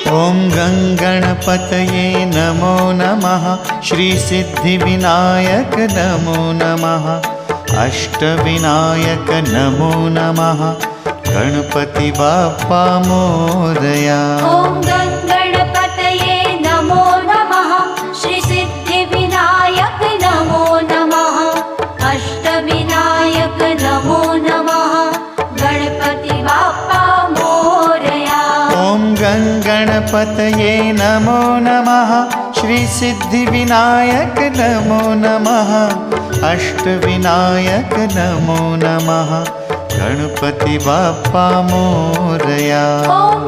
ॐ गणपतये नमो नमः। श्री सिद्धिविनायक नमो नमः। अष्टविनायक नमो नमः। गणपति बाप्पा मोरया। ॐ गणपतये नमो नमः। श्री सिद्धिविनायक नमो नमः। अष्टविनायक नमो नमः। गणपति बाप्पा मोरया। ॐ गणपतये नमो नमः। श्री सिद्धिविनायक नमो नमः। अष्टविनायक नमो नमः। गणपति बाप्पा मोरया। ॐ